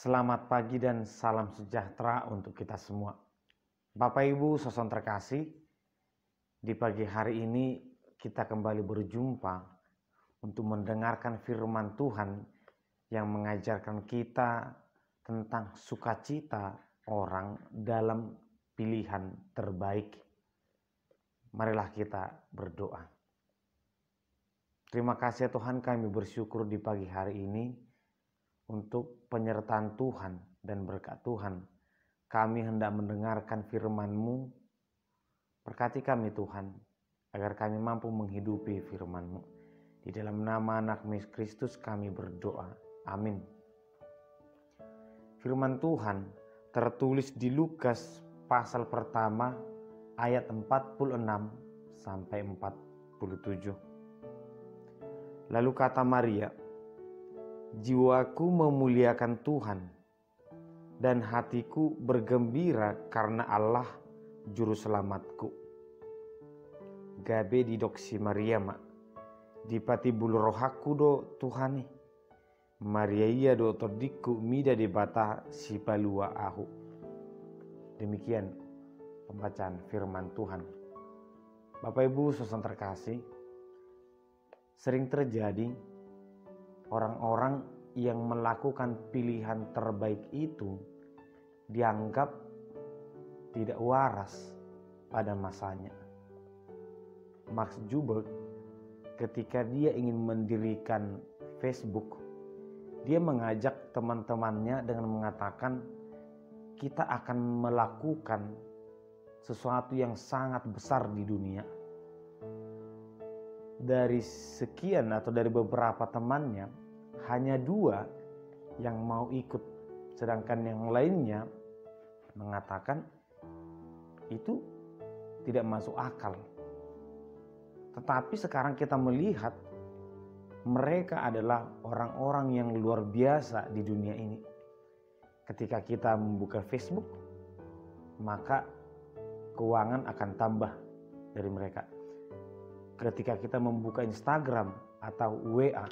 Selamat pagi dan salam sejahtera untuk kita semua. Bapak Ibu saudara terkasih, di pagi hari ini kita kembali berjumpa untuk mendengarkan firman Tuhan yang mengajarkan kita tentang sukacita orang dalam pilihan terbaik. Marilah kita berdoa. Terima kasih Tuhan, kami bersyukur di pagi hari ini untuk penyertaan Tuhan dan berkat Tuhan. Kami hendak mendengarkan firman-Mu. Berkati kami Tuhan, agar kami mampu menghidupi firman-Mu. Di dalam nama anak-Mu Yesus Kristus kami berdoa. Amin. Firman Tuhan tertulis di Lukas pasal pertama ayat 46 sampai 47. Lalu kata Maria, "Jiwaku memuliakan Tuhan, dan hatiku bergembira karena Allah Juru Selamatku. Gabe di doksi Mariama, dipati bulu rohaku do Tuhani, Maria iya do todiku mida di bata si palua ahu." Demikian pembacaan firman Tuhan. Bapak Ibu saudara terkasih, sering terjadi orang-orang yang melakukan pilihan terbaik itu dianggap tidak waras pada masanya. Mark Zuckerberg ketika dia ingin mendirikan Facebook, dia mengajak teman-temannya dengan mengatakan, kita akan melakukan sesuatu yang sangat besar di dunia. Dari sekian atau dari beberapa temannya, hanya 2 yang mau ikut, sedangkan yang lainnya mengatakan itu tidak masuk akal. Tetapi sekarang kita melihat mereka adalah orang-orang yang luar biasa di dunia ini. Ketika kita membuka Facebook, maka keuangan akan tambah dari mereka. Ketika kita membuka Instagram atau WA,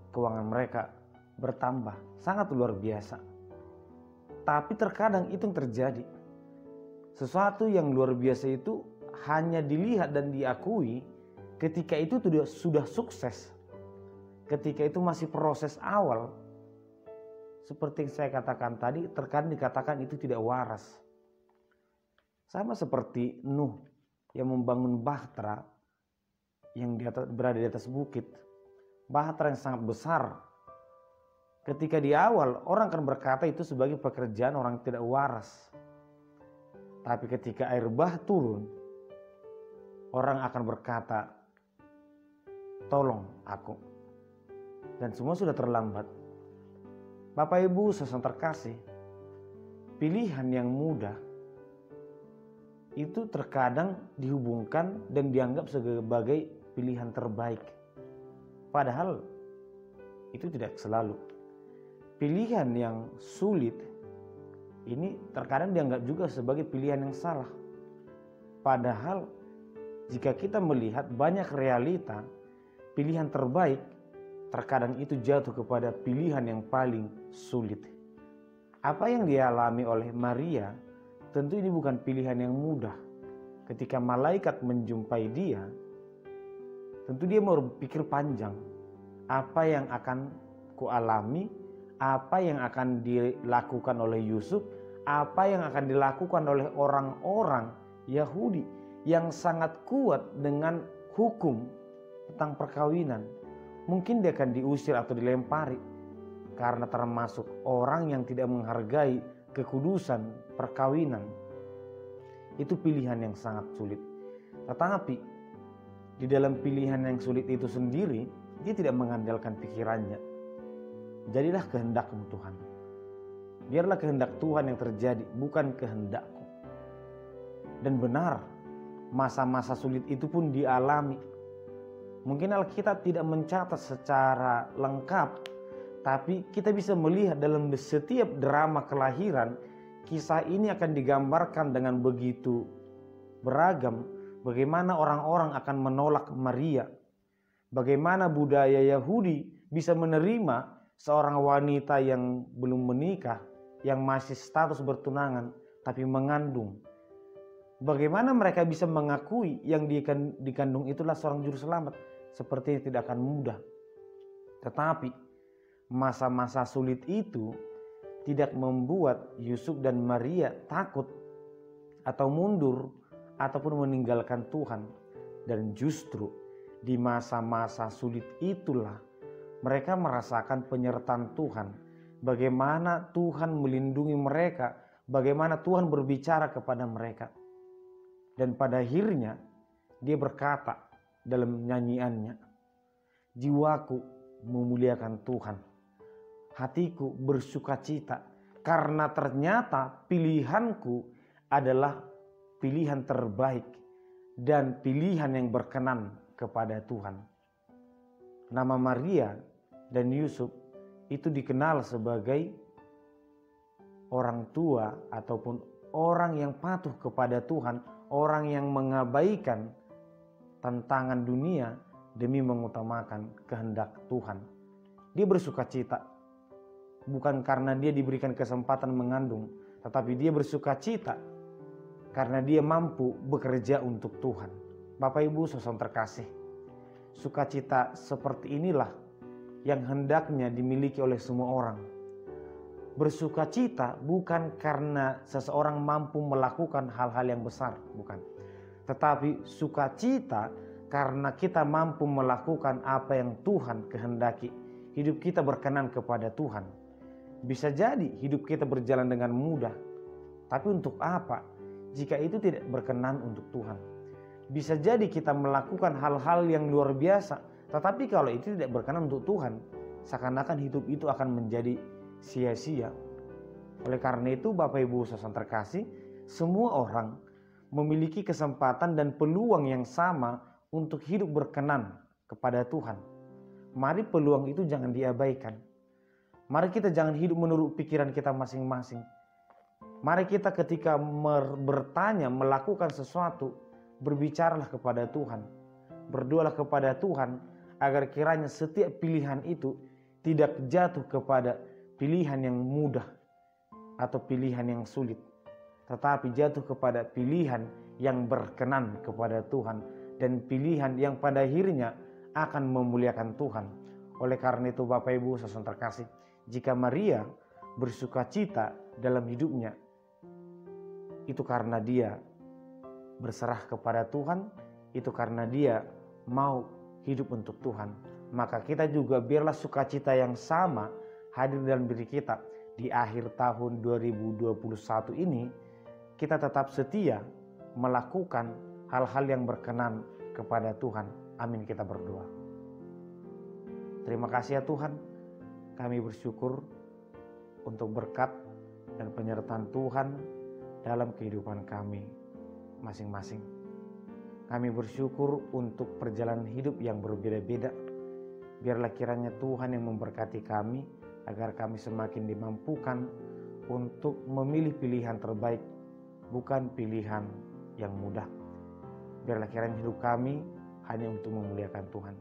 keuangan mereka bertambah, sangat luar biasa. Tapi terkadang itu yang terjadi. Sesuatu yang luar biasa itu hanya dilihat dan diakui ketika itu sudah sukses. Ketika itu masih proses awal. Seperti yang saya katakan tadi, terkadang dikatakan itu tidak waras. Sama seperti Nuh yang membangun bahtera yang berada di atas bukit. Bahtera yang sangat besar. Ketika di awal orang akan berkata itu sebagai pekerjaan orang tidak waras. Tapi ketika air bah turun, orang akan berkata, tolong aku. Dan semua sudah terlambat. Bapak Ibu saudara terkasih, pilihan yang mudah itu terkadang dihubungkan dan dianggap sebagai pilihan terbaik. Padahal itu tidak selalu. Pilihan yang sulit ini terkadang dianggap juga sebagai pilihan yang salah. Padahal jika kita melihat banyak realita, pilihan terbaik terkadang itu jatuh kepada pilihan yang paling sulit. Apa yang dialami oleh Maria tentu ini bukan pilihan yang mudah. Ketika malaikat menjumpai dia, tentu dia berpikir panjang. Apa yang akan kualami, apa yang akan dilakukan oleh Yusuf, apa yang akan dilakukan oleh orang-orang Yahudi yang sangat kuat dengan hukum tentang perkawinan. Mungkin dia akan diusir atau dilempari karena termasuk orang yang tidak menghargai kekudusan perkawinan. Itu pilihan yang sangat sulit. Tetapi di dalam pilihan yang sulit itu sendiri, dia tidak mengandalkan pikirannya. Jadilah kehendak-Mu Tuhan. Biarlah kehendak Tuhan yang terjadi, bukan kehendakku. Dan benar, masa-masa sulit itu pun dialami. Mungkin Alkitab tidak mencatat secara lengkap, tapi kita bisa melihat dalam setiap drama kelahiran, kisah ini akan digambarkan dengan begitu beragam. Bagaimana orang-orang akan menolak Maria. Bagaimana budaya Yahudi bisa menerima seorang wanita yang belum menikah, yang masih status bertunangan, tapi mengandung. Bagaimana mereka bisa mengakui yang dikandung itulah seorang juru selamat? Sepertinya tidak akan mudah. Tetapi masa-masa sulit itu tidak membuat Yusuf dan Maria takut atau mundur ataupun meninggalkan Tuhan. Dan justru di masa-masa sulit itulah mereka merasakan penyertaan Tuhan. Bagaimana Tuhan melindungi mereka, bagaimana Tuhan berbicara kepada mereka. Dan pada akhirnya dia berkata dalam nyanyiannya, jiwaku memuliakan Tuhan, hatiku bersukacita karena ternyata pilihanku adalah pilihan terbaik dan pilihan yang berkenan kepada Tuhan. Nama Maria dan Yusuf itu dikenal sebagai orang tua ataupun orang yang patuh kepada Tuhan, orang yang mengabaikan tantangan dunia demi mengutamakan kehendak Tuhan. Dia bersukacita bukan karena dia diberikan kesempatan mengandung, tetapi dia bersukacita karena dia mampu bekerja untuk Tuhan. Bapak Ibu saudara terkasih, sukacita seperti inilah yang hendaknya dimiliki oleh semua orang. Bersukacita bukan karena seseorang mampu melakukan hal-hal yang besar, bukan. Tetapi sukacita karena kita mampu melakukan apa yang Tuhan kehendaki. Hidup kita berkenan kepada Tuhan. Bisa jadi hidup kita berjalan dengan mudah. Tapi untuk apa jika itu tidak berkenan untuk Tuhan? Bisa jadi kita melakukan hal-hal yang luar biasa, tetapi kalau itu tidak berkenan untuk Tuhan, seakan-akan hidup itu akan menjadi sia-sia. Oleh karena itu Bapak Ibu saudara terkasih, semua orang memiliki kesempatan dan peluang yang sama untuk hidup berkenan kepada Tuhan. Mari peluang itu jangan diabaikan. Mari kita jangan hidup menurut pikiran kita masing-masing. Mari kita ketika bertanya, melakukan sesuatu, berbicaralah kepada Tuhan. Berdoalah kepada Tuhan agar kiranya setiap pilihan itu tidak jatuh kepada pilihan yang mudah atau pilihan yang sulit, tetapi jatuh kepada pilihan yang berkenan kepada Tuhan dan pilihan yang pada akhirnya akan memuliakan Tuhan. Oleh karena itu Bapak Ibu saudara terkasih, jika Maria bersukacita dalam hidupnya, itu karena dia berserah kepada Tuhan, itu karena dia mau hidup untuk Tuhan. Maka kita juga biarlah sukacita yang sama hadir dalam diri kita. Di akhir tahun 2021 ini, kita tetap setia melakukan hal-hal yang berkenan kepada Tuhan. Amin, kita berdoa. Terima kasih ya Tuhan, kami bersyukur untuk berkat dan penyertaan Tuhan dalam kehidupan kami masing-masing. Kami bersyukur untuk perjalanan hidup yang berbeda-beda. Biarlah kiranya Tuhan yang memberkati kami agar kami semakin dimampukan untuk memilih pilihan terbaik, bukan pilihan yang mudah. Biarlah kiranya hidup kami hanya untuk memuliakan Tuhan.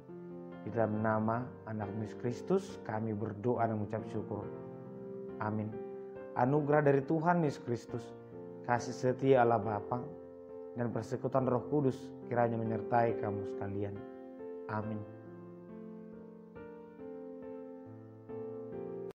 Di dalam nama Anak Yesus Kristus kami berdoa dan mengucap syukur. Amin. Anugerah dari Tuhan Yesus Kristus, kasih setia Allah Bapa, dan persekutuan Roh Kudus kiranya menyertai kamu sekalian. Amin.